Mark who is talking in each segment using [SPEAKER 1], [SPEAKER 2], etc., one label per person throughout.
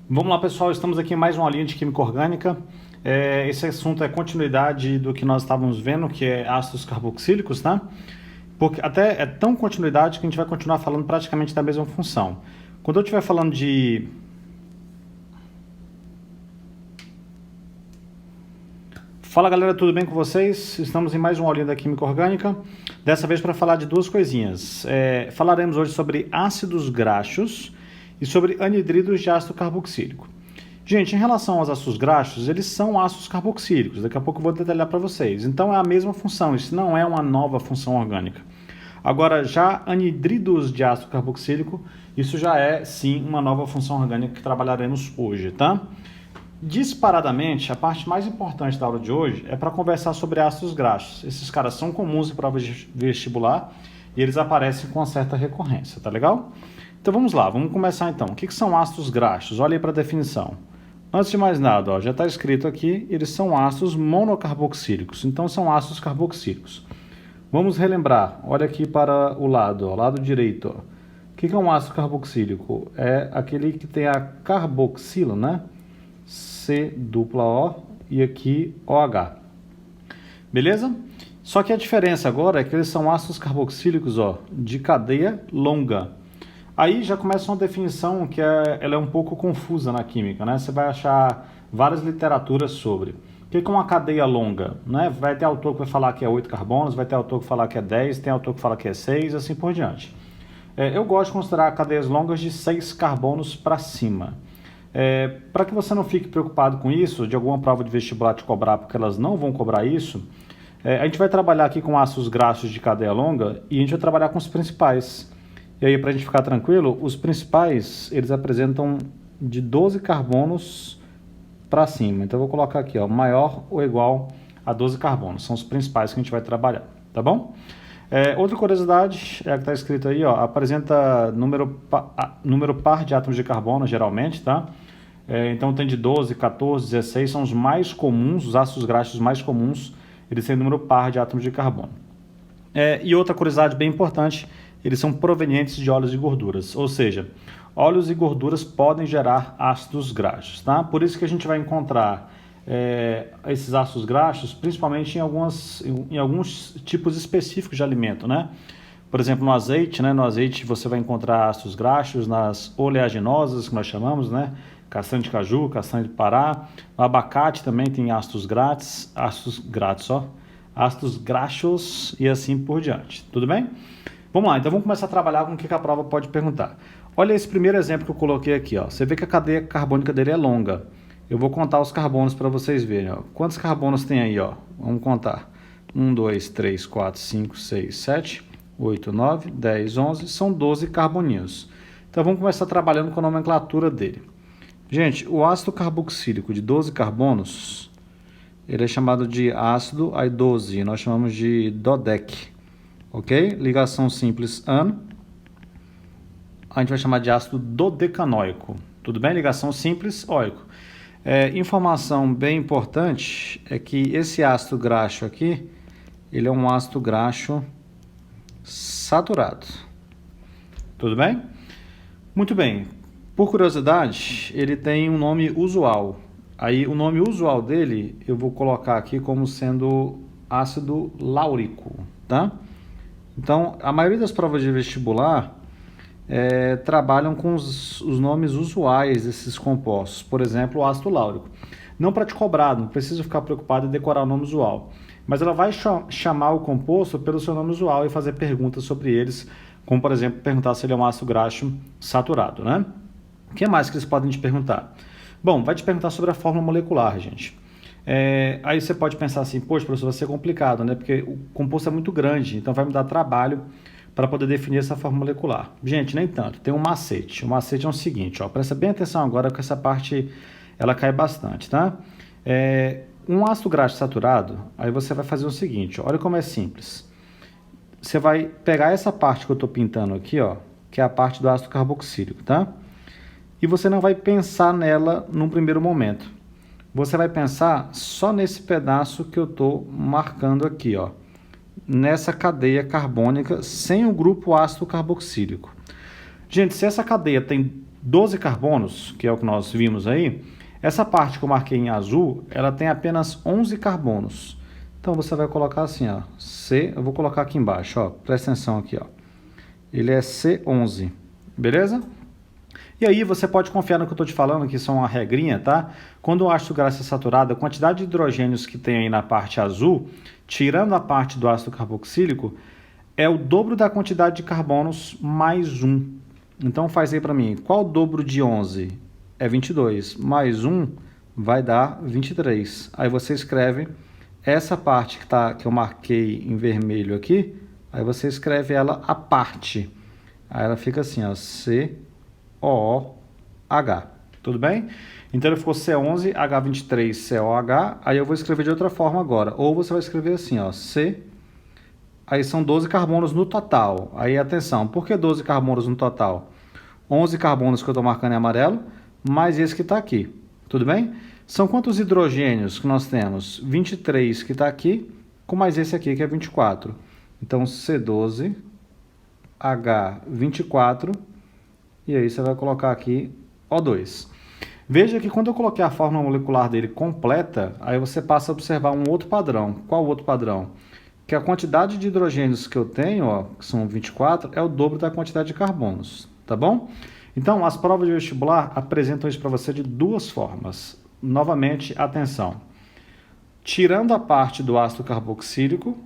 [SPEAKER 1] Vamos lá, pessoal, estamos aqui em mais uma aulinha de Química Orgânica. Esse assunto é continuidade do que nós estávamos vendo, que é ácidos carboxílicos, tá? Porque até é tão continuidade que a gente vai continuar falando praticamente da mesma função. Quando eu estiver falando de... Fala, galera, tudo bem com vocês? Estamos em mais uma aulinha da Química Orgânica, dessa vez para falar de duas coisinhas. Falaremos hoje sobre ácidos graxos e sobre anidridos de ácido carboxílico. Gente, em relação aos ácidos graxos, eles são ácidos carboxílicos, daqui a pouco eu vou detalhar para vocês. Então é a mesma função, isso não é uma nova função orgânica. Agora, já anidridos de ácido carboxílico, isso já é sim uma nova função orgânica que trabalharemos hoje, tá? Disparadamente, a parte mais importante da aula de hoje é para conversar sobre ácidos graxos. Esses caras são comuns em prova vestibular e eles aparecem com uma certa recorrência, tá legal? Então vamos lá, vamos começar então. O que são ácidos graxos? Olha aí para a definição. Antes de mais nada, ó, já está escrito aqui, eles são ácidos monocarboxílicos, então são ácidos carboxílicos. Vamos relembrar, olha aqui para o lado, ó, lado direito. Ó. O que é um ácido carboxílico? É aquele que tem a carboxila, né? C-O e aqui OH. Beleza? Só que a diferença agora é que eles são ácidos carboxílicos, ó, de cadeia longa. Aí já começa uma definição que ela é um pouco confusa na química, né? Você vai achar várias literaturas sobre. O que é uma cadeia longa? Né? Vai ter autor que vai falar que é 8 carbonos, vai ter autor que falar que é 10, tem autor que fala que é 6, assim por diante. Eu gosto de considerar cadeias longas de 6 carbonos para cima. Para que você não fique preocupado com isso, de alguma prova de vestibular te cobrar, porque elas não vão cobrar isso, a gente vai trabalhar aqui com ácidos graxos de cadeia longa e a gente vai trabalhar com os principais. E aí, para a gente ficar tranquilo, os principais, eles apresentam de 12 carbonos para cima. Então, eu vou colocar aqui, ó, maior ou igual a 12 carbonos. São os principais que a gente vai trabalhar, tá bom? Outra curiosidade, é que está escrito aí, ó, apresenta número par de átomos de carbono, geralmente, tá? Então, tem de 12, 14, 16, são os mais comuns, os ácidos graxos mais comuns, eles têm número par de átomos de carbono. E outra curiosidade bem importante, eles são provenientes de óleos e gorduras, ou seja, óleos e gorduras podem gerar ácidos graxos, tá? Por isso que a gente vai encontrar esses ácidos graxos, principalmente em alguns tipos específicos de alimento, né? Por exemplo, no azeite, né? No azeite você vai encontrar ácidos graxos, nas oleaginosas, que nós chamamos, né? Castanha de caju, castanha de pará. No abacate também tem ácidos graxos e assim por diante, tudo bem? Vamos lá, então vamos começar a trabalhar com o que a prova pode perguntar. Olha esse primeiro exemplo que eu coloquei aqui, ó. Você vê que a cadeia carbônica dele é longa. Eu vou contar os carbonos para vocês verem, ó. Quantos carbonos tem aí, ó? Vamos contar. 1, 2, 3, 4, 5, 6, 7, 8, 9, 10, 11. São 12 carboninhos. Então vamos começar trabalhando com a nomenclatura dele. Gente, o ácido carboxílico de 12 carbonos, ele é chamado de ácido, aí 12, nós chamamos de DODEC. Ok? Ligação simples ano. A gente vai chamar de ácido dodecanoico. Tudo bem? Ligação simples oico. Informação bem importante é que esse ácido graxo aqui, ele é um ácido graxo saturado. Tudo bem? Muito bem. Por curiosidade, ele tem um nome usual. Aí o nome usual dele eu vou colocar aqui como sendo ácido láurico, tá? Então, a maioria das provas de vestibular trabalham com os nomes usuais desses compostos. Por exemplo, o ácido láurico. Não para te cobrar, não precisa ficar preocupado em decorar o nome usual. Mas ela vai chamar o composto pelo seu nome usual e fazer perguntas sobre eles, como, por exemplo, perguntar se ele é um ácido graxo saturado, né? O que mais que eles podem te perguntar? Bom, vai te perguntar sobre a fórmula molecular, gente. Aí você pode pensar assim, poxa, professor, vai ser complicado, né? Porque o composto é muito grande, então vai me dar trabalho para poder definir essa fórmula molecular. Gente, nem tanto, tem um macete. O macete é o seguinte, ó, presta bem atenção agora, porque essa parte ela cai bastante, tá? Um ácido graxo saturado, aí você vai fazer o seguinte, ó, olha como é simples. Você vai pegar essa parte que eu estou pintando aqui, ó, que é a parte do ácido carboxílico, tá? E você não vai pensar nela num primeiro momento. Você vai pensar só nesse pedaço que eu estou marcando aqui, ó, nessa cadeia carbônica sem o grupo ácido carboxílico. Gente, se essa cadeia tem 12 carbonos, que é o que nós vimos aí, essa parte que eu marquei em azul, ela tem apenas 11 carbonos. Então você vai colocar assim, ó, C, eu vou colocar aqui embaixo, ó, presta atenção aqui, ó. Ele é C11, beleza? E aí você pode confiar no que eu estou te falando, que são uma regrinha, tá? Quando o ácido graxo é saturado, a quantidade de hidrogênios que tem aí na parte azul, tirando a parte do ácido carboxílico, é o dobro da quantidade de carbonos mais 1. Então faz aí para mim, qual o dobro de 11? É 22, mais 1 vai dar 23. Aí você escreve essa parte que eu marquei em vermelho aqui, aí você escreve ela à parte. Aí ela fica assim, ó, COOH. Tudo bem? Então ele ficou C11, H23, COH. Aí eu vou escrever de outra forma agora. Ou você vai escrever assim, ó, C. Aí são 12 carbonos no total. Aí atenção, por que 12 carbonos no total? 11 carbonos que eu estou marcando em amarelo, mais esse que está aqui. Tudo bem? São quantos hidrogênios que nós temos? 23 que está aqui, com mais esse aqui que é 24. Então C12, H24, e aí você vai colocar aqui O2. Veja que quando eu coloquei a fórmula molecular dele completa, aí você passa a observar um outro padrão. Qual o outro padrão? Que a quantidade de hidrogênios que eu tenho, ó, que são 24, é o dobro da quantidade de carbonos, tá bom? Então, as provas de vestibular apresentam isso para você de duas formas. Novamente, atenção. Tirando a parte do ácido carboxílico,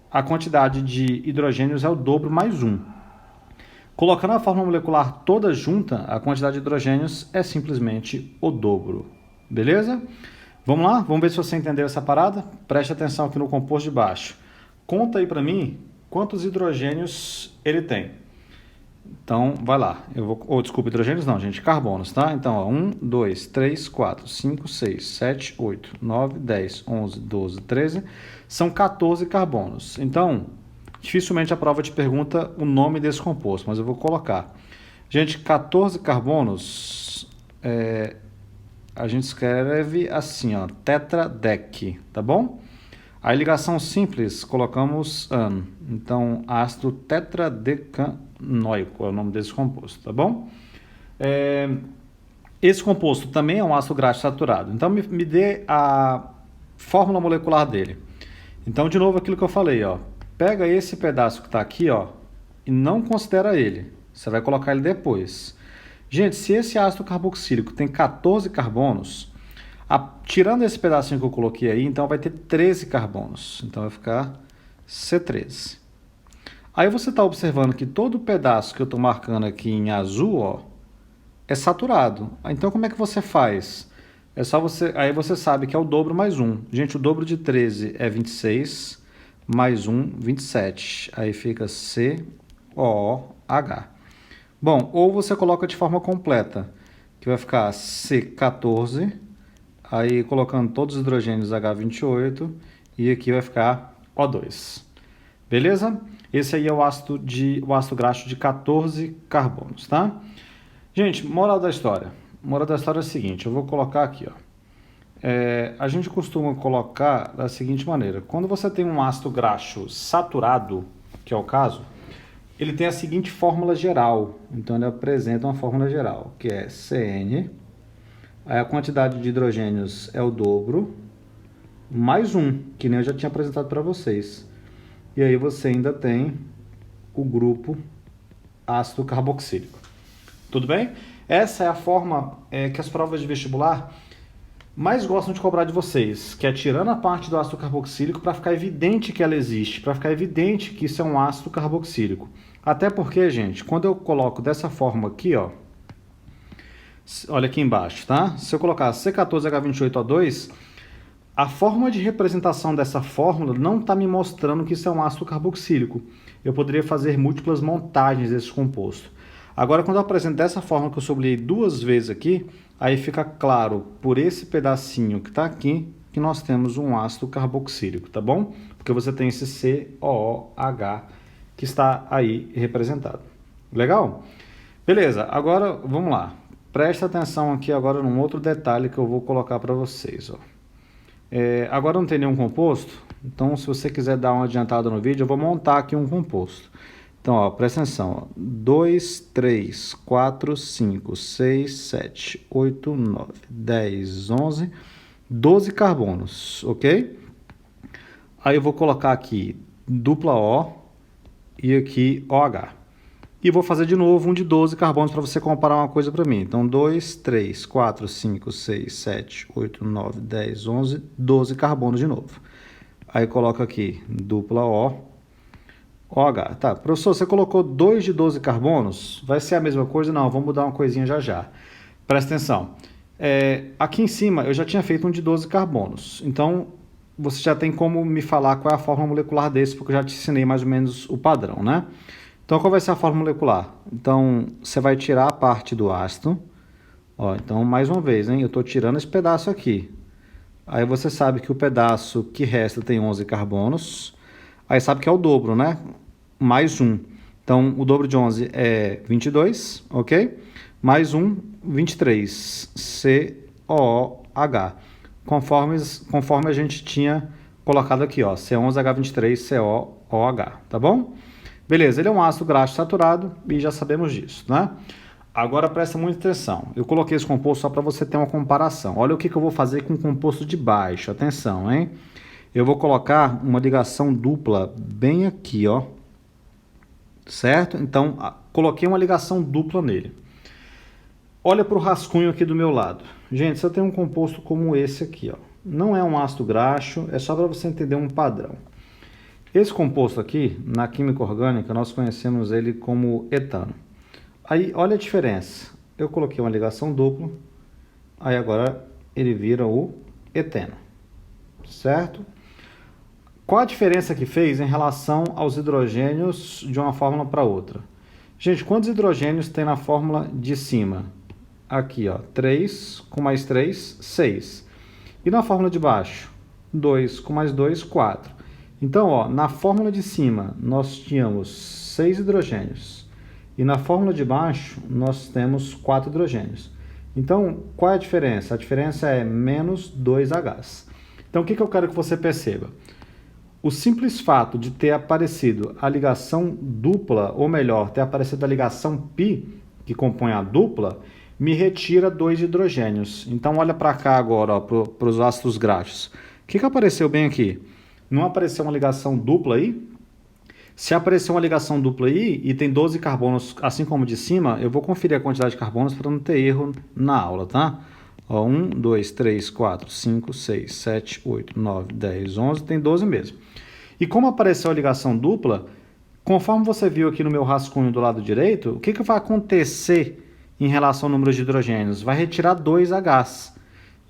[SPEAKER 1] a quantidade de hidrogênios é o dobro mais 1. Colocando a fórmula molecular toda junta, a quantidade de hidrogênios é simplesmente o dobro. Beleza? Vamos lá? Vamos ver se você entendeu essa parada? Preste atenção aqui no composto de baixo. Conta aí para mim quantos hidrogênios ele tem. Então, vai lá. Desculpa, hidrogênios não, gente. Carbonos, tá? Então, ó, 1, 2, 3, 4, 5, 6, 7, 8, 9, 10, 11, 12, 13. São 14 carbonos. Então, dificilmente a prova te pergunta o nome desse composto, mas eu vou colocar. Gente, 14 carbonos, a gente escreve assim, ó, tetradec, tá bom? A ligação simples, colocamos AN. Então, ácido tetradecanoico é o nome desse composto, tá bom? Esse composto também é um ácido graxo saturado. Então, me dê a fórmula molecular dele. Então, de novo, aquilo que eu falei, ó. Pega esse pedaço que está aqui, ó, e não considera ele. Você vai colocar ele depois. Gente, se esse ácido carboxílico tem 14 carbonos, tirando esse pedacinho que eu coloquei aí, então vai ter 13 carbonos. Então vai ficar C13. Aí você está observando que todo o pedaço que eu estou marcando aqui em azul, ó, é saturado. Então como é que você faz? É só você, aí você sabe que é o dobro mais 1. Gente, o dobro de 13 é 26, mais 1, 27. Aí fica COOH. Bom, ou você coloca de forma completa, que vai ficar C14, aí colocando todos os hidrogênios H28, e aqui vai ficar O2. Beleza? Esse aí é o ácido graxo de 14 carbonos, tá? Gente, moral da história. Moral da história é a seguinte, eu vou colocar aqui, ó. A gente costuma colocar da seguinte maneira. Quando você tem um ácido graxo saturado, que é o caso, ele tem a seguinte fórmula geral. Então, ele apresenta uma fórmula geral, que é CN. Aí a quantidade de hidrogênios é o dobro, mais 1, que nem eu já tinha apresentado para vocês. E aí você ainda tem o grupo ácido carboxílico. Tudo bem? Essa é a forma que as provas de vestibular mais gostam de cobrar de vocês, que é tirando a parte do ácido carboxílico para ficar evidente que ela existe, para ficar evidente que isso é um ácido carboxílico. Até porque, gente, quando eu coloco dessa forma aqui, ó, olha aqui embaixo, tá? Se eu colocar C14H28O2, a forma de representação dessa fórmula não está me mostrando que isso é um ácido carboxílico. Eu poderia fazer múltiplas montagens desse composto. Agora, quando eu apresento dessa forma que eu sublinhei duas vezes aqui, aí fica claro, por esse pedacinho que está aqui, que nós temos um ácido carboxílico, tá bom? Porque você tem esse COOH que está aí representado. Legal? Beleza, agora vamos lá. Presta atenção aqui agora num outro detalhe que eu vou colocar para vocês, ó. Agora não tem nenhum composto, então se você quiser dar uma adiantada no vídeo, eu vou montar aqui um composto. Então, ó, presta atenção, ó. 2, 3, 4, 5, 6, 7, 8, 9, 10, 11, 12 carbonos, ok? Aí eu vou colocar aqui dupla O e aqui OH. E vou fazer de novo um de 12 carbonos para você comparar uma coisa para mim. Então, 2, 3, 4, 5, 6, 7, 8, 9, 10, 11, 12 carbonos de novo. Aí coloco aqui dupla O, OH. Tá, professor, você colocou 2 de 12 carbonos? Vai ser a mesma coisa? Não, vamos mudar uma coisinha já já. Presta atenção. Aqui em cima eu já tinha feito um de 12 carbonos. Então, você já tem como me falar qual é a fórmula molecular desse, porque eu já te ensinei mais ou menos o padrão, né? Então, qual vai ser a fórmula molecular? Então, você vai tirar a parte do ácido. Ó, então, mais uma vez, hein? Eu estou tirando esse pedaço aqui. Aí você sabe que o pedaço que resta tem 11 carbonos. Aí sabe que é o dobro, né? Mais 1. Então, o dobro de 11 é 22, ok? Mais 1, 23. COOH. Conforme a gente tinha colocado aqui, ó. C11H23, COOH, tá bom? Beleza, ele é um ácido graxo saturado e já sabemos disso, né? Agora presta muita atenção. Eu coloquei esse composto só para você ter uma comparação. Olha o que eu vou fazer com o composto de baixo. Atenção, hein? Eu vou colocar uma ligação dupla bem aqui, ó. Certo? Então, coloquei uma ligação dupla nele. Olha para o rascunho aqui do meu lado. Gente, se eu tenho um composto como esse aqui, ó. Não é um ácido graxo, é só para você entender um padrão. Esse composto aqui, na química orgânica, nós conhecemos ele como etano. Aí, olha a diferença. Eu coloquei uma ligação dupla, aí agora ele vira o eteno. Certo? Qual a diferença que fez em relação aos hidrogênios de uma fórmula para outra? Gente, quantos hidrogênios tem na fórmula de cima? Aqui, ó, 3 com mais 3, 6. E na fórmula de baixo? 2 com mais 2, 4. Então, ó, na fórmula de cima nós tínhamos 6 hidrogênios e na fórmula de baixo nós temos 4 hidrogênios. Então, qual é a diferença? A diferença é menos 2Hs. Então, o que eu quero que você perceba? O simples fato de ter aparecido a ligação dupla, ou melhor, ter aparecido a ligação π, que compõe a dupla, me retira 2 hidrogênios. Então, olha para cá agora, para os ácidos graxos. O que apareceu bem aqui? Não apareceu uma ligação dupla aí? Se aparecer uma ligação dupla aí e tem 12 carbonos, assim como de cima, eu vou conferir a quantidade de carbonos para não ter erro na aula, tá? Ó, 1, 2, 3, 4, 5, 6, 7, 8, 9, 10, 11, tem 12 mesmo. E como apareceu a ligação dupla, conforme você viu aqui no meu rascunho do lado direito, o que vai acontecer em relação ao número de hidrogênios? Vai retirar 2Hs.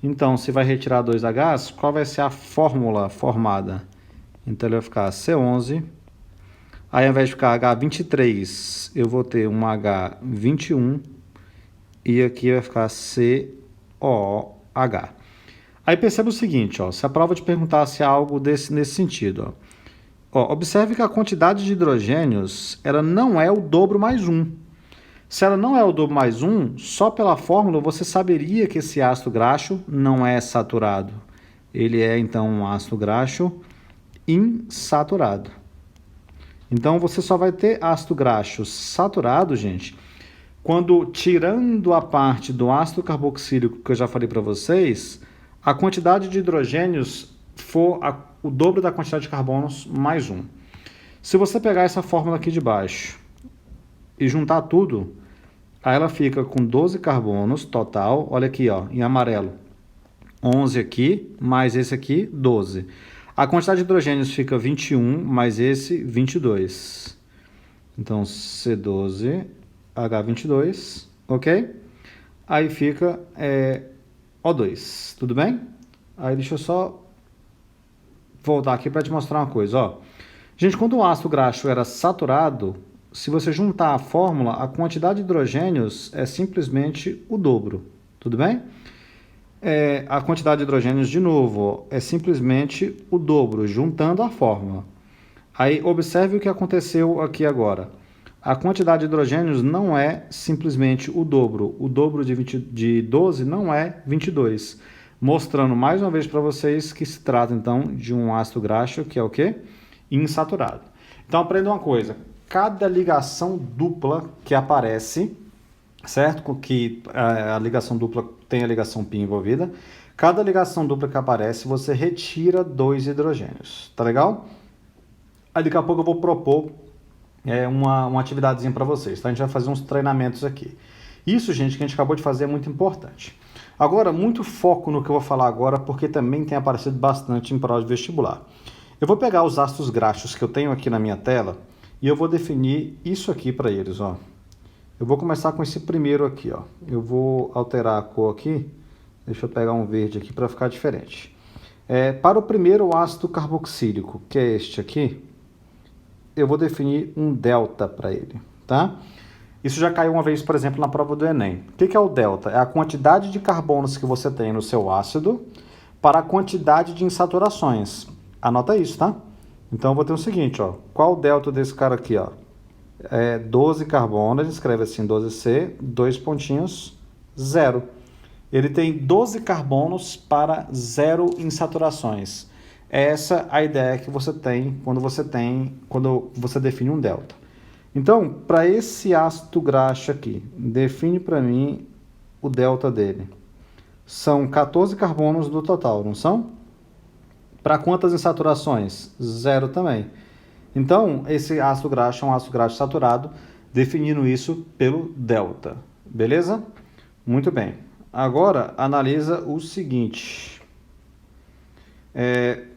[SPEAKER 1] Então, se vai retirar 2Hs, qual vai ser a fórmula formada? Então, ele vai ficar C11. Aí, ao invés de ficar H23, eu vou ter um H21. E aqui vai ficar COOH. Aí, perceba o seguinte, ó, se a prova te perguntasse algo nesse sentido. Ó, observe que a quantidade de hidrogênios ela não é o dobro mais 1. Se ela não é o dobro mais 1, só pela fórmula você saberia que esse ácido graxo não é saturado. Ele é, então, um ácido graxo insaturado. Então, você só vai ter ácido graxo saturado, gente, quando, tirando a parte do ácido carboxílico que eu já falei para vocês, a quantidade de hidrogênios for o dobro da quantidade de carbonos mais 1. Se você pegar essa fórmula aqui de baixo e juntar tudo, aí ela fica com 12 carbonos total, olha aqui, ó, em amarelo, 11 aqui, mais esse aqui, 12. A quantidade de hidrogênios fica 21, mais esse, 22. Então, C12, H22, ok? Aí fica O2, tudo bem? Aí deixa eu só voltar aqui para te mostrar uma coisa, ó. Gente, quando o ácido graxo era saturado, se você juntar a fórmula, a quantidade de hidrogênios é simplesmente o dobro, tudo bem? A quantidade de hidrogênios, de novo, é simplesmente o dobro, juntando a fórmula. Aí, observe o que aconteceu aqui agora. A quantidade de hidrogênios não é simplesmente o dobro. O dobro de 12 não é 22. Mostrando mais uma vez para vocês que se trata, então, de um ácido graxo, que é o quê? Insaturado. Então, aprenda uma coisa. cada ligação dupla que aparece, certo? Que a ligação dupla tem a ligação π envolvida. Cada ligação dupla que aparece, você retira 2 hidrogênios, tá legal? Aí daqui a pouco eu vou propor uma atividadezinha para vocês, tá? A gente vai fazer uns treinamentos aqui. Isso, gente, que a gente acabou de fazer é muito importante. Agora, muito foco no que eu vou falar agora, porque também tem aparecido bastante em prova de vestibular. Eu vou pegar os ácidos graxos que eu tenho aqui na minha tela e eu vou definir isso aqui para eles, ó. Eu vou começar com esse primeiro aqui, ó. Eu vou alterar a cor aqui. Deixa eu pegar um verde aqui para ficar diferente. Para o primeiro ácido carboxílico, que é este aqui, eu vou definir um delta para ele, tá? Isso já caiu uma vez, por exemplo, na prova do Enem. O que é o delta? É a quantidade de carbonos que você tem no seu ácido para a quantidade de insaturações. Anota isso, tá? Então, eu vou ter o seguinte, ó. Qual o delta desse cara aqui, ó? 12 carbonos, escreve assim, 12C, 2 pontinhos, 0. Ele tem 12 carbonos para 0 insaturações. Essa é a ideia que você tem quando você define um delta. Então, para esse ácido graxo aqui, define para mim o delta dele. São 14 carbonos no total, não são? Para quantas insaturações? 0 também. Então, esse ácido graxo é um ácido graxo saturado, definindo isso pelo delta. Beleza? Muito bem. Agora, analisa o seguinte.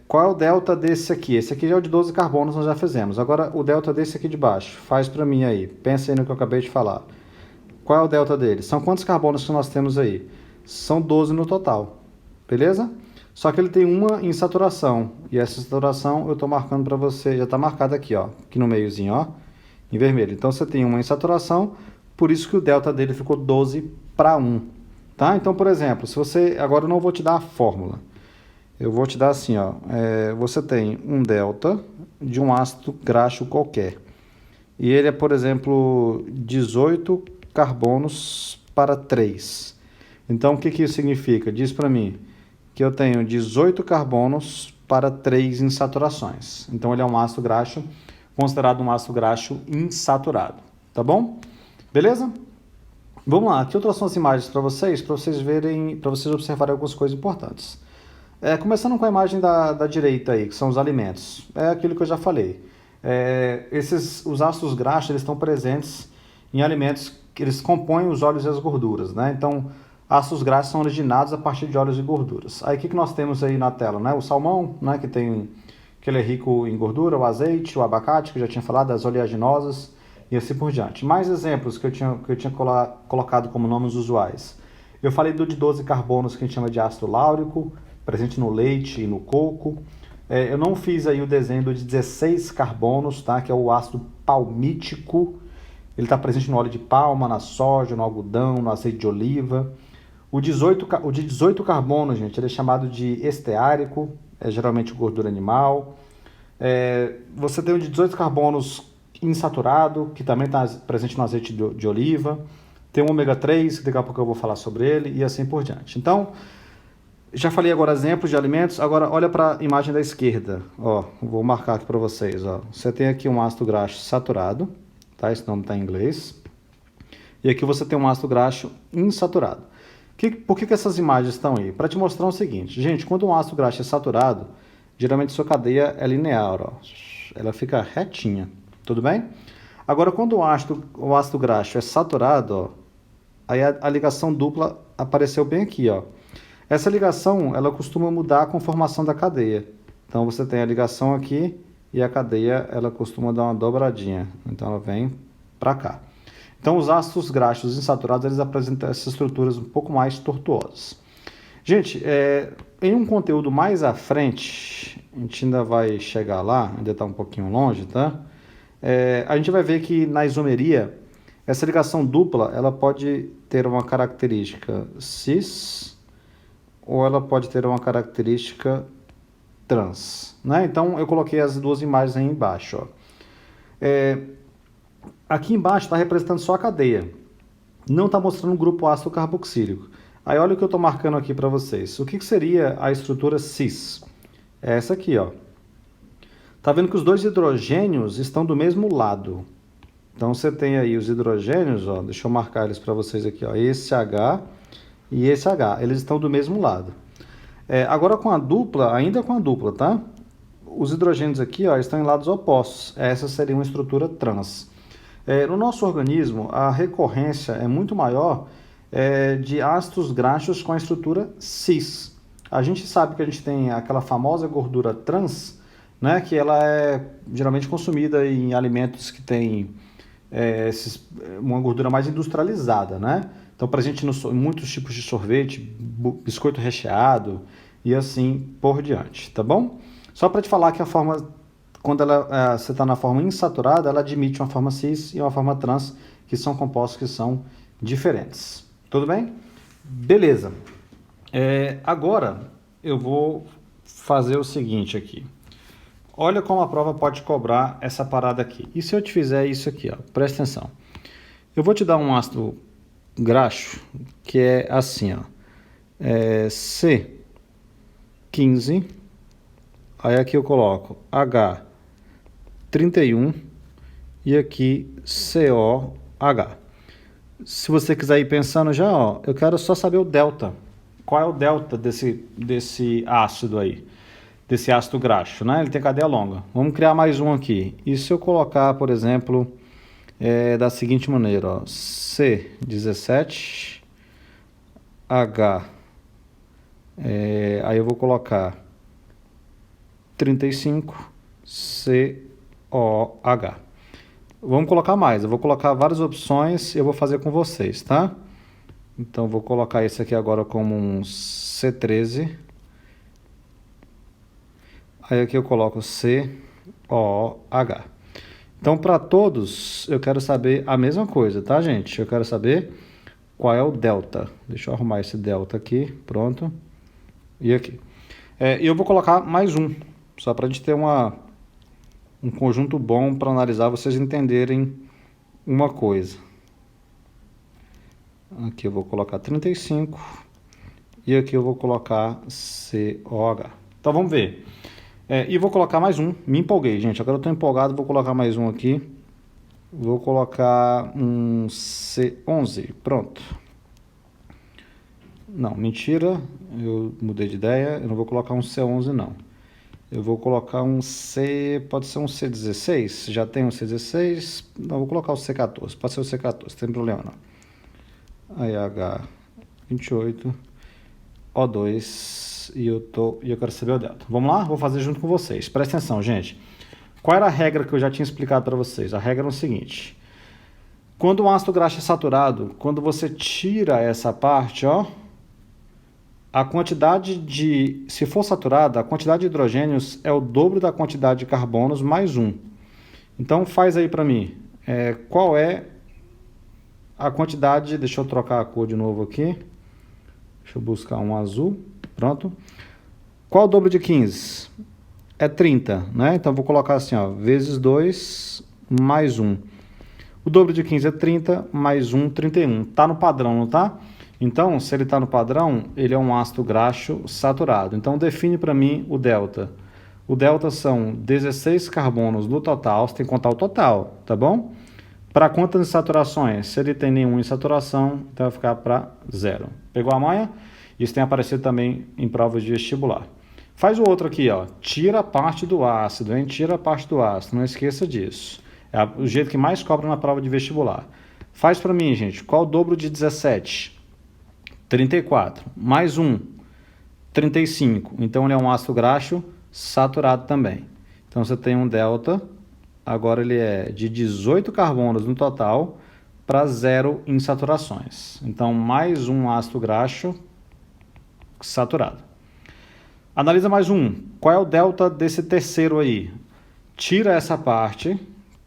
[SPEAKER 1] Qual é o delta desse aqui? Esse aqui já é o de 12 carbonos, nós já fizemos. Agora, o delta desse aqui de baixo. Faz para mim aí. Pensa aí no que eu acabei de falar. Qual é o delta dele? São quantos carbonos que nós temos aí? São 12 no total. Beleza? Só que ele tem uma insaturação. E essa insaturação eu estou marcando para você. Já está marcado aqui, ó. Aqui no meiozinho, ó. Em vermelho. Então, você tem uma insaturação. Por isso que o delta dele ficou 12 para 1. Tá? Então, por exemplo, se você... Agora eu não vou te dar a fórmula. Eu vou te dar assim, ó. Você tem um delta de um ácido graxo qualquer. E ele é, por exemplo, 18 carbonos para 3. Então, o que isso significa? Diz para mim que eu tenho 18 carbonos para 3 insaturações. Então, ele é um ácido graxo, considerado um ácido graxo insaturado. Tá bom? Beleza? Vamos lá. Aqui eu trouxe umas imagens para vocês verem, para vocês observarem algumas coisas importantes. Começando com a imagem da direita aí, que são os alimentos. É aquilo que eu já falei. Os ácidos graxos eles estão presentes em alimentos que eles compõem os óleos e as gorduras, né? Então, ácidos graxos são originados a partir de óleos e gorduras. Aí, o que nós temos aí na tela, né? O salmão, né? Que ele é rico em gordura, o azeite, o abacate, que eu já tinha falado, as oleaginosas e assim por diante. Mais exemplos que eu tinha colocado como nomes usuais. Eu falei do de 12 carbonos que a gente chama de ácido láurico, presente no leite e no coco. Eu não fiz aí o desenho do de 16 carbonos, tá? Que é o ácido palmítico. Ele está presente no óleo de palma, na soja, no algodão, no azeite de oliva. O de 18 carbonos, gente, ele é chamado de esteárico, é geralmente gordura animal. Você tem o de 18 carbonos insaturado, que também está presente no azeite de oliva. Tem o ômega 3, que daqui a pouco eu vou falar sobre ele, e assim por diante. Então, já falei agora exemplos de alimentos, agora olha para a imagem da esquerda, ó, vou marcar aqui para vocês, ó. Você tem aqui um ácido graxo saturado, tá? Esse nome está em inglês. E aqui você tem um ácido graxo insaturado. Por que essas imagens estão aí? Para te mostrar o seguinte, gente, quando um ácido graxo é saturado, geralmente sua cadeia é linear, ó. Ela fica retinha, tudo bem? Agora, quando o ácido graxo é saturado, ó, aí a ligação dupla apareceu bem aqui, ó. Essa ligação, ela costuma mudar a conformação da cadeia. Então, você tem a ligação aqui e a cadeia, ela costuma dar uma dobradinha. Então, ela vem para cá. Então, os ácidos graxos insaturados, eles apresentam essas estruturas um pouco mais tortuosas. Gente, em um conteúdo mais à frente, a gente ainda vai chegar lá, ainda está um pouquinho longe, tá? A gente vai ver que na isomeria, essa ligação dupla, ela pode ter uma característica cis ou ela pode ter uma característica trans, né? Então, eu coloquei as duas imagens aí embaixo, ó. Aqui embaixo está representando só a cadeia, não está mostrando o grupo ácido carboxílico. Aí, olha o que eu estou marcando aqui para vocês. O que seria a estrutura cis? É essa aqui, ó. Tá vendo que os dois hidrogênios estão do mesmo lado. Então você tem aí os hidrogênios, ó, deixa eu marcar eles para vocês aqui, ó, esse H e esse H, eles estão do mesmo lado. Agora com a dupla, ainda com a dupla, tá? Os hidrogênios aqui, ó, estão em lados opostos. Essa seria uma estrutura trans. No nosso organismo, a recorrência é muito maior de ácidos graxos com a estrutura cis. A gente sabe que a gente tem aquela famosa gordura trans, né, que ela é geralmente consumida em alimentos que têm uma gordura mais industrializada, né? Então, presente em muitos tipos de sorvete, biscoito recheado e assim por diante, tá bom? Só para te falar que a forma, quando você está na forma insaturada, ela admite uma forma cis e uma forma trans, que são compostos que são diferentes. Tudo bem? Beleza. Agora eu vou fazer o seguinte aqui. Olha como a prova pode cobrar essa parada aqui. E se eu te fizer isso aqui, ó, presta atenção. Eu vou te dar um ácido graxo que é assim, ó, C15, aí aqui eu coloco H31 e aqui COH. Se você quiser ir pensando já, ó, eu quero só saber o delta. Qual é o delta desse ácido aí? Desse ácido graxo, né? Ele tem cadeia longa. Vamos criar mais um aqui. E se eu colocar, por exemplo, da seguinte maneira, ó, C17, H, aí eu vou colocar 35, COH. Vamos colocar mais, eu vou colocar várias opções e eu vou fazer com vocês, tá? Então, vou colocar esse aqui agora como um C13. Aí aqui eu coloco COH. Então, para todos, eu quero saber a mesma coisa, tá, gente? Eu quero saber qual é o delta. Deixa eu arrumar esse delta aqui, pronto. E aqui. E eu vou colocar mais um, só para a gente ter um conjunto bom para analisar, vocês entenderem uma coisa. Aqui eu vou colocar 35 e aqui eu vou colocar COH. Então, vamos ver. E vou colocar mais um. Me empolguei, gente. Agora eu estou empolgado. Vou colocar mais um aqui. Vou colocar um C11. Pronto. Não, mentira. Eu mudei de ideia. Eu não vou colocar um C11, não. Eu vou colocar um C... Pode ser um C16. Já tem um C16. Não, vou colocar o C14. Pode ser o C14. Não tem problema, não. Aí, H28. O2... E eu quero saber o delta. Vamos lá? Vou fazer junto com vocês. Presta atenção, gente. Qual era a regra que eu já tinha explicado para vocês? A regra é o seguinte. Quando um ácido graxo é saturado, quando você tira essa parte, ó, a quantidade de... Se for saturada, a quantidade de hidrogênios é o dobro da quantidade de carbonos mais um. Então, faz aí para mim. Qual é a quantidade... Deixa eu trocar a cor de novo aqui. Deixa eu buscar um azul. Pronto. Qual o dobro de 15? É 30, né? Então, vou colocar assim, ó, vezes 2 mais 1. O dobro de 15 é 30, mais 1, 31. Tá no padrão, não tá? Então, se ele tá no padrão, ele é um ácido graxo saturado. Então, define para mim o delta. O delta são 16 carbonos no total, você tem que contar o total, tá bom? Para quantas insaturações? Se ele tem nenhuma insaturação, então vai ficar para 0. Pegou a manha? Isso tem aparecido também em provas de vestibular. Faz o outro aqui, ó. Tira a parte do ácido, hein? Tira a parte do ácido, não esqueça disso. É o jeito que mais cobra na prova de vestibular. Faz para mim, gente. Qual o dobro de 17? 34. Mais 1, 35. Então, ele é um ácido graxo saturado também. Então, você tem um delta. Agora, ele é de 18 carbonos no total para 0 insaturações. Então, mais um ácido graxo saturado. Analisa mais um. Qual é o delta desse terceiro aí? Tira essa parte,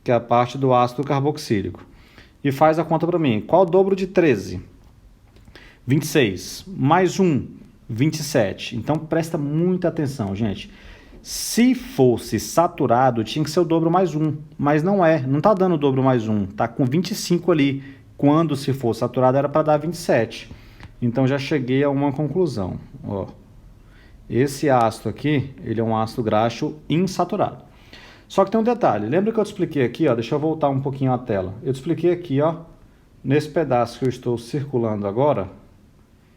[SPEAKER 1] que é a parte do ácido carboxílico, e faz a conta para mim. Qual o dobro de 13? 26. Mais 1, 27. Então, presta muita atenção, gente. Se fosse saturado, tinha que ser o dobro mais 1. Mas não é. Não está dando o dobro mais 1. Está com 25 ali. Quando, se for saturado, era para dar 27. Então, já cheguei a uma conclusão. Ó. Esse ácido aqui, ele é um ácido graxo insaturado. Só que tem um detalhe, lembra que eu te expliquei aqui, ó, deixa eu voltar um pouquinho a tela. Eu te expliquei aqui, ó, nesse pedaço que eu estou circulando agora,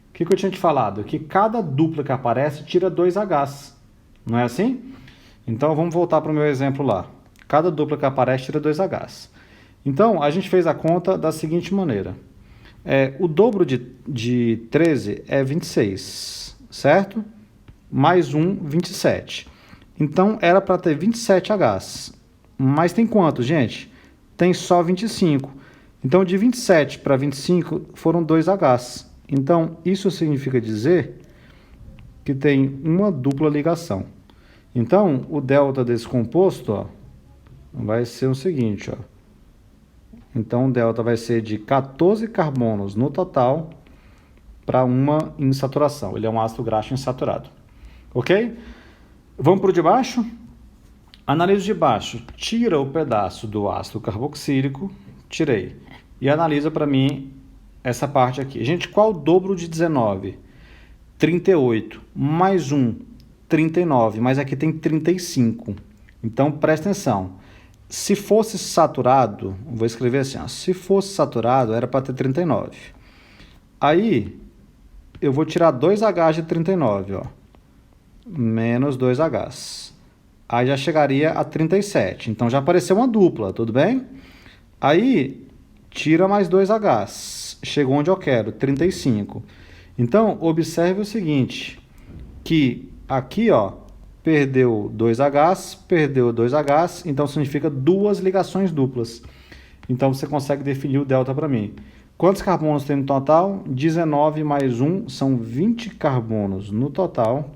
[SPEAKER 1] o que eu tinha te falado? Que cada dupla que aparece tira 2 Hs, não é assim? Então vamos voltar para o meu exemplo lá. Cada dupla que aparece tira 2 Hs. Então a gente fez a conta da seguinte maneira. O dobro de 13 é 26, certo? Mais 1, 27. Então era para ter 27 Hs. Mas tem quanto, gente? Tem só 25. Então de 27 para 25 foram 2 Hs. Então isso significa dizer que tem uma dupla ligação. Então o delta desse composto, ó, vai ser o seguinte, ó. Então o delta vai ser de 14 carbonos no total para uma insaturação. Ele é um ácido graxo insaturado. Ok? Vamos para o de baixo? Analisa o de baixo. Tira o pedaço do ácido carboxílico. Tirei. E analisa para mim essa parte aqui. Gente, qual o dobro de 19? 38. Mais 1, 39. Mas aqui tem 35. Então, presta atenção. Se fosse saturado, vou escrever assim, ó, se fosse saturado, era para ter 39. Aí, eu vou tirar 2H de 39, ó, menos 2Hs. Aí já chegaria a 37. Então, já apareceu uma dupla, tudo bem? Aí, tira mais 2Hs. Chegou onde eu quero, 35. Então, observe o seguinte, que aqui, ó, perdeu 2Hs, perdeu 2Hs, então significa 2 ligações duplas. Então você consegue definir o delta para mim. Quantos carbonos tem no total? 19 mais 1 são 20 carbonos no total,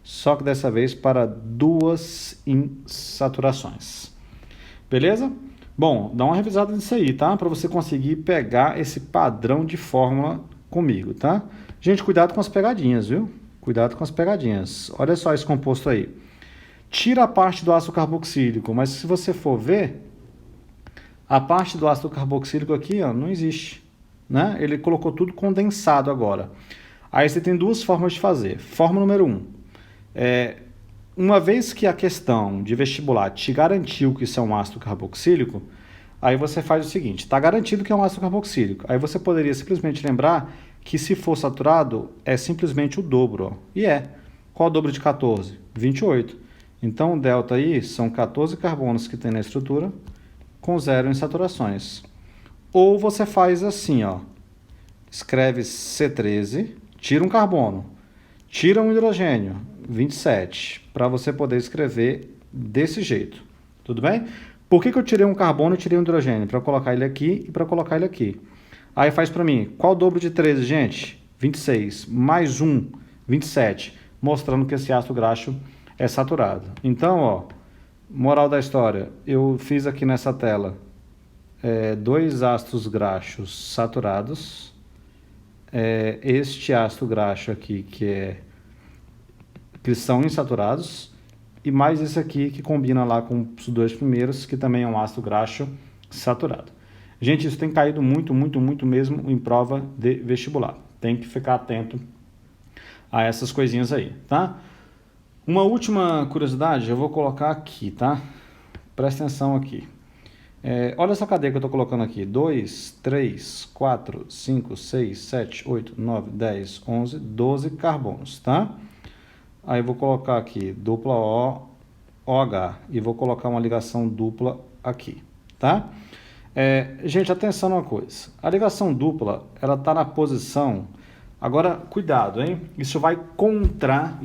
[SPEAKER 1] só que dessa vez para 2 insaturações. Beleza? Bom, dá uma revisada nisso aí, tá? Para você conseguir pegar esse padrão de fórmula comigo, tá? Gente, cuidado com as pegadinhas, viu? Cuidado com as pegadinhas. Olha só esse composto aí. Tira a parte do ácido carboxílico, mas se você for ver, a parte do ácido carboxílico aqui, ó, não existe, né? Ele colocou tudo condensado agora. Aí você tem duas formas de fazer. Forma número 1. Uma vez que a questão de vestibular te garantiu que isso é um ácido carboxílico, aí você faz o seguinte, está garantido que é um ácido carboxílico. Aí você poderia simplesmente lembrar que se for saturado, é simplesmente o dobro. Ó. E qual é o dobro de 14? 28. Então, o delta aí são 14 carbonos que tem na estrutura, com 0 insaturações. Ou você faz assim, ó. Escreve C13, tira um carbono, tira um hidrogênio, 27, para você poder escrever desse jeito. Tudo bem? Por que eu tirei um carbono e tirei um hidrogênio? Para colocar ele aqui e para colocar ele aqui. Aí faz para mim, qual o dobro de 13, gente? 26, mais 1, 27, mostrando que esse ácido graxo é saturado. Então, ó, moral da história, eu fiz aqui nessa tela 2 ácidos graxos saturados, este ácido graxo aqui que são insaturados, e mais esse aqui que combina lá com os 2 primeiros, que também é um ácido graxo saturado. Gente, isso tem caído muito, muito, muito mesmo em prova de vestibular. Tem que ficar atento a essas coisinhas aí, tá? Uma última curiosidade, eu vou colocar aqui, tá? Presta atenção aqui. Olha essa cadeia que eu estou colocando aqui. 2, 3, 4, 5, 6, 7, 8, 9, 10, 11, 12 carbonos, tá? Aí eu vou colocar aqui dupla O, OH, e vou colocar uma ligação dupla aqui, tá? Gente, atenção numa coisa. A ligação dupla, ela está na posição... Agora, cuidado, hein? Isso vai contra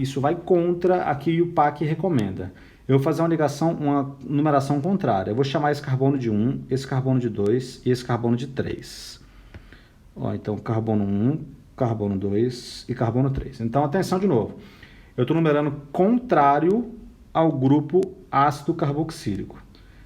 [SPEAKER 1] aqui o PAC recomenda. Eu vou fazer uma numeração contrária. Eu vou chamar esse carbono de 1, esse carbono de 2 e esse carbono de 3. Ó, então, carbono 1, carbono 2 e carbono 3. Então, atenção de novo. Eu estou numerando contrário ao grupo ácido carboxílico.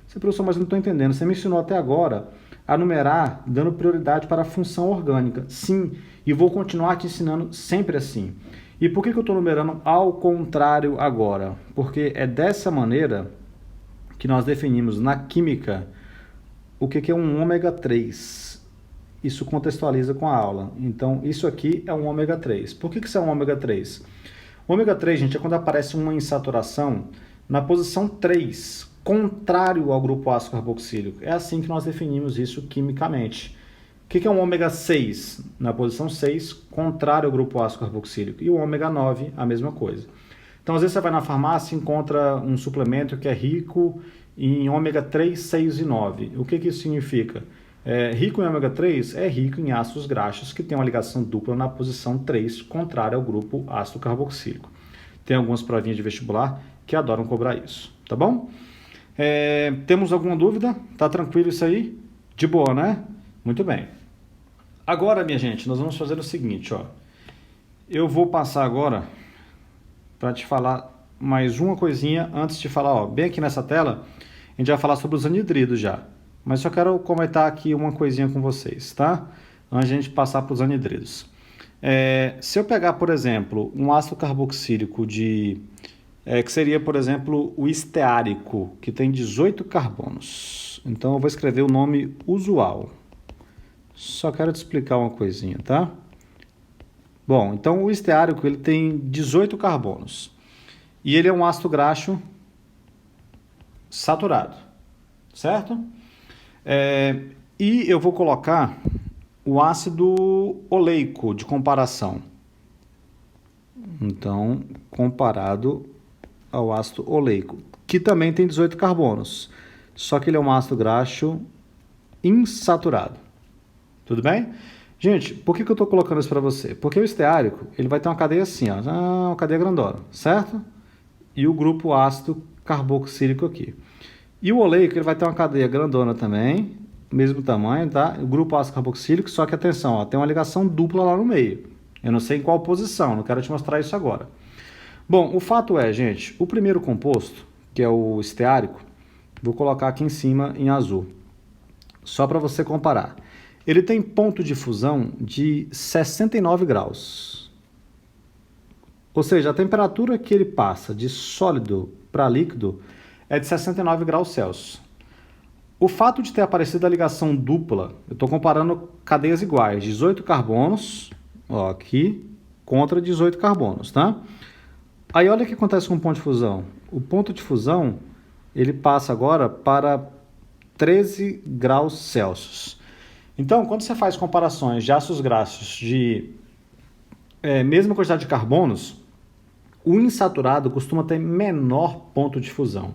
[SPEAKER 1] Você, professor, mas não estou entendendo. Você me ensinou até agora a numerar dando prioridade para a função orgânica. Sim, e vou continuar te ensinando sempre assim. E por que eu estou numerando ao contrário agora? Porque é dessa maneira que nós definimos na química o que é um ômega 3. Isso contextualiza com a aula. Então, isso aqui é um ômega 3. Por que isso é um ômega 3? O ômega 3, gente, é quando aparece uma insaturação na posição 3. contrário ao grupo ácido carboxílico. É assim que nós definimos isso quimicamente. O que é um ômega 6? Na posição 6, contrário ao grupo ácido carboxílico. E o ômega 9, a mesma coisa. Então, às vezes você vai na farmácia e encontra um suplemento que é rico em ômega 3, 6 e 9. O que isso significa? Rico em ômega 3 é rico em ácidos graxos que tem uma ligação dupla na posição 3, contrária ao grupo ácido carboxílico. Tem algumas provinhas de vestibular que adoram cobrar isso, tá bom? Temos alguma dúvida? Tá tranquilo isso aí? De boa, né? Muito bem. Agora, minha gente, nós vamos fazer o seguinte, ó. Eu vou passar agora para te falar mais uma coisinha antes de falar, ó, bem aqui nessa tela, a gente vai falar sobre os anidridos já. Mas só quero comentar aqui uma coisinha com vocês, tá? Antes de a gente passar para os anidridos. Se eu pegar, por exemplo, um ácido carboxílico que seria, por exemplo, o esteárico, que tem 18 carbonos. Então eu vou escrever o nome usual. Só quero te explicar uma coisinha, tá? Bom, então o esteárico ele tem 18 carbonos. E ele é um ácido graxo saturado, certo? E eu vou colocar o ácido oleico de comparação. Então, comparado ao ácido oleico, que também tem 18 carbonos, só que ele é um ácido graxo insaturado. Tudo bem? Gente, por que eu estou colocando isso para você? Porque o esteárico ele vai ter uma cadeia assim, ó, uma cadeia grandona, certo? E o grupo ácido carboxílico aqui. E o oleico ele vai ter uma cadeia grandona também, mesmo tamanho, tá? O grupo ácido carboxílico, só que atenção, ó, tem uma ligação dupla lá no meio. Eu não sei em qual posição, não quero te mostrar isso agora. Bom, o fato é, gente, o primeiro composto, que é o esteárico, vou colocar aqui em cima em azul, só para você comparar. Ele tem ponto de fusão de 69 graus. Ou seja, a temperatura que ele passa de sólido para líquido é de 69 graus Celsius. O fato de ter aparecido a ligação dupla, eu estou comparando cadeias iguais, 18 carbonos, ó, aqui, contra 18 carbonos, tá? Aí olha o que acontece com o ponto de fusão. O ponto de fusão, ele passa agora para 13 graus Celsius. Então, quando você faz comparações de ácidos graxos de mesma quantidade de carbonos, o insaturado costuma ter menor ponto de fusão.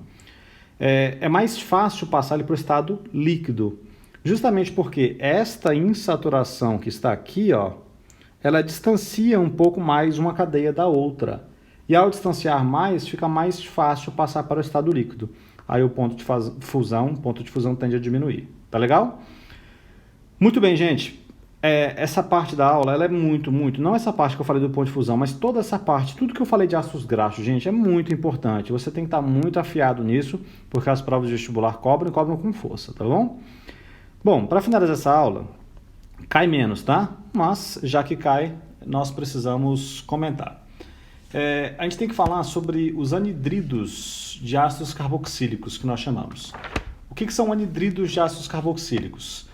[SPEAKER 1] É mais fácil passar ele para o estado líquido, justamente porque esta insaturação que está aqui, ó, ela distancia um pouco mais uma cadeia da outra. E ao distanciar mais, fica mais fácil passar para o estado líquido. Aí o ponto de fusão tende a diminuir. Tá legal? Muito bem, gente. Essa parte da aula, ela é muito, não essa parte que eu falei do ponto de fusão, mas toda essa parte, tudo que eu falei de ácidos graxos, gente, é muito importante. Você tem que estar muito afiado nisso, porque as provas de vestibular cobram e cobram com força, tá bom? Bom, para finalizar essa aula, cai menos, tá? Mas, já que cai, nós precisamos comentar. A gente tem que falar sobre os anidridos de ácidos carboxílicos, que nós chamamos. O que são anidridos de ácidos carboxílicos?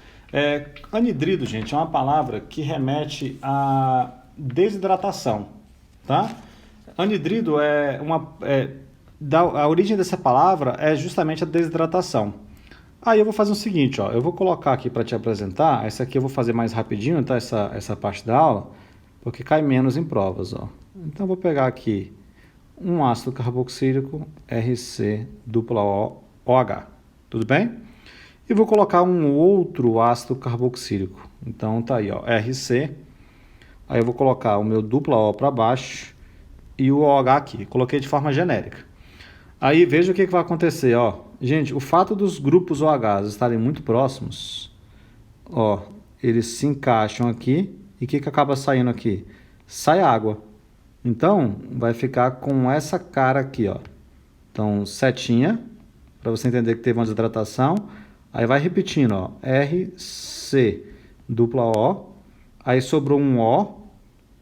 [SPEAKER 1] Anidrido, gente, é uma palavra que remete à desidratação, tá? Anidrido a origem dessa palavra é justamente a desidratação. Aí eu vou fazer o seguinte, ó, eu vou colocar aqui para te apresentar, essa aqui eu vou fazer mais rapidinho, tá? Essa parte da aula, porque cai menos em provas, ó. Então eu vou pegar aqui um ácido carboxílico RC(OH), tudo bem? E vou colocar um outro ácido carboxílico. Então tá aí, ó, RC. Aí eu vou colocar o meu O para baixo e o OH aqui. Coloquei de forma genérica. Aí veja o que vai acontecer, ó. Gente, o fato dos grupos OHs estarem muito próximos, ó, eles se encaixam aqui e o que acaba saindo aqui? Sai água. Então, vai ficar com essa cara aqui, ó. Então, setinha, para você entender que teve uma desidratação. Aí vai repetindo, ó, RC(O), aí sobrou um O,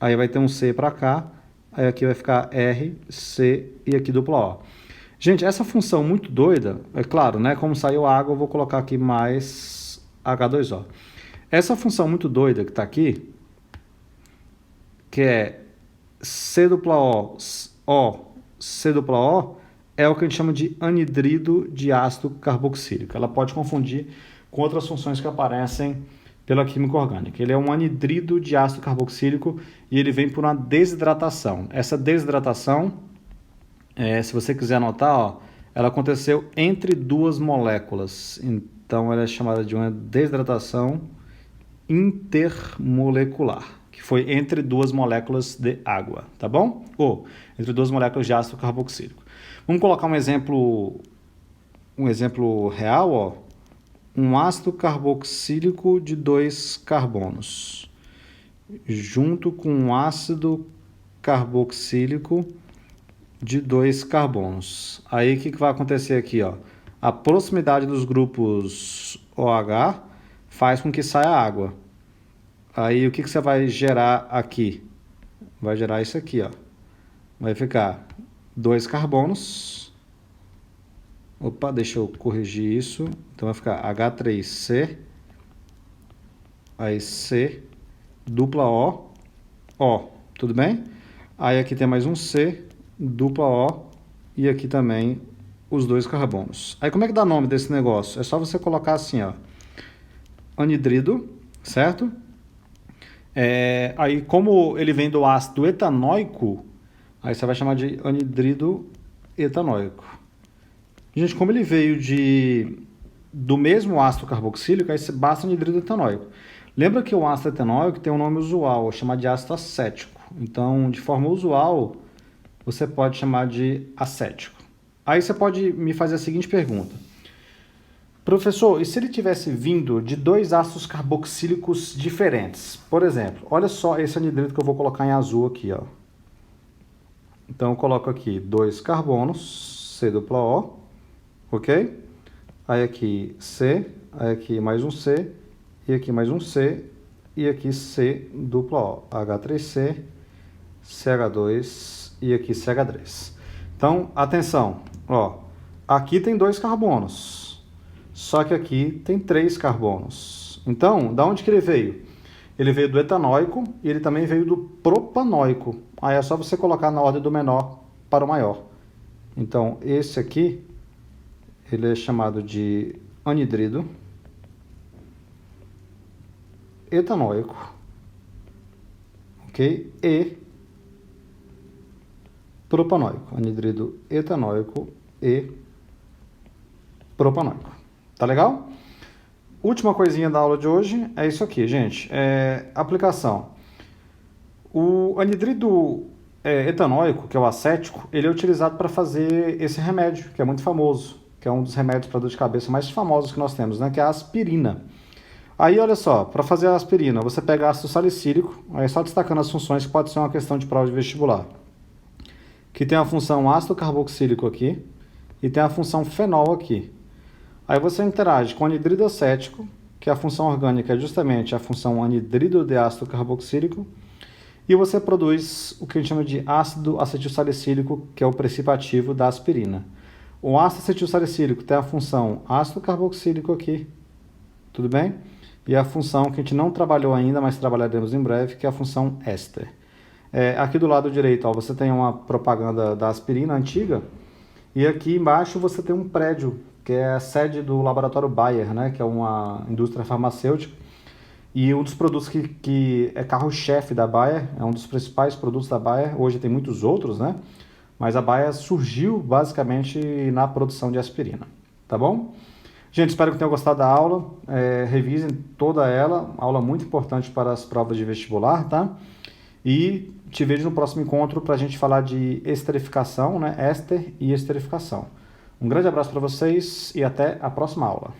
[SPEAKER 1] aí vai ter um C para cá, aí aqui vai ficar RC e aqui O. Gente, essa função muito doida, é claro, né? Como saiu água, eu vou colocar aqui mais H2O. Essa função muito doida que está aqui, que é C(O), C(O), é o que a gente chama de anidrido de ácido carboxílico. Ela pode confundir com outras funções que aparecem pela química orgânica. Ele é um anidrido de ácido carboxílico e ele vem por uma desidratação. Essa desidratação, se você quiser anotar, ó, ela aconteceu entre duas moléculas. Então, ela é chamada de uma desidratação intermolecular, que foi entre duas moléculas de água, tá bom? Ou entre duas moléculas de ácido carboxílico. Vamos colocar um exemplo real, ó. Um ácido carboxílico de 2 carbonos, junto com um ácido carboxílico de 2 carbonos. Aí o que vai acontecer aqui, ó? A proximidade dos grupos OH faz com que saia água. Aí o que você vai gerar aqui? Vai gerar isso aqui, ó. Vai ficar 2 carbonos. Opa, deixa eu corrigir isso. Então vai ficar H3C, aí C, dupla O, tudo bem? Aí aqui tem mais um C, dupla O, e aqui também os 2 carbonos. Aí como é que dá nome desse negócio? É só você colocar assim, ó, anidrido, certo? Aí como ele vem do ácido etanoico, aí você vai chamar de anidrido etanoico. Gente, como ele veio do mesmo ácido carboxílico, aí basta anidrido etanoico. Lembra que o ácido etanoico tem um nome usual, chamado de ácido acético. Então, de forma usual, você pode chamar de acético. Aí você pode me fazer a seguinte pergunta. Professor, e se ele tivesse vindo de 2 ácidos carboxílicos diferentes? Por exemplo, olha só esse anidrido que eu vou colocar em azul aqui, ó. Então, eu coloco aqui 2 carbonos, C dupla O, ok? Aí aqui C, aí aqui mais um C, e aqui mais um C, e aqui C dupla O, H3C, CH2 e aqui CH3. Então, atenção, ó, aqui tem 2 carbonos, só que aqui tem 3 carbonos. Então, da onde que ele veio? Ele veio do etanoico e ele também veio do propanoico. Aí é só você colocar na ordem do menor para o maior. Então, esse aqui, ele é chamado de anidrido etanoico, ok? E propanoico, anidrido etanoico e propanoico. Tá legal? Última coisinha da aula de hoje é isso aqui, gente. Aplicação. O anidrido etanoico, que é o acético, ele é utilizado para fazer esse remédio, que é muito famoso, que é um dos remédios para dor de cabeça mais famosos que nós temos, né? Que é a aspirina. Aí, olha só, para fazer a aspirina, você pega ácido salicílico, aí só destacando as funções, que pode ser uma questão de prova de vestibular. Que tem a função ácido carboxílico aqui e tem a função fenol aqui. Aí você interage com o anidrido acético, que a função orgânica é justamente a função anidrido de ácido carboxílico, e você produz o que a gente chama de ácido acetilsalicílico, que é o princípio ativo da aspirina. O ácido acetilsalicílico tem a função ácido carboxílico aqui, tudo bem? E a função que a gente não trabalhou ainda, mas trabalharemos em breve, que é a função éster. Aqui do lado direito, ó, você tem uma propaganda da aspirina antiga, e aqui embaixo você tem um prédio, que é a sede do laboratório Bayer, né, que é uma indústria farmacêutica, e um dos produtos que é carro-chefe da Bayer, é um dos principais produtos da Bayer, hoje tem muitos outros, né, mas a Bayer surgiu basicamente na produção de aspirina, tá bom? Gente, espero que tenham gostado da aula, revisem toda ela, aula muito importante para as provas de vestibular, tá? E te vejo no próximo encontro para a gente falar de esterificação, né? Éster e esterificação. Um grande abraço para vocês e até a próxima aula.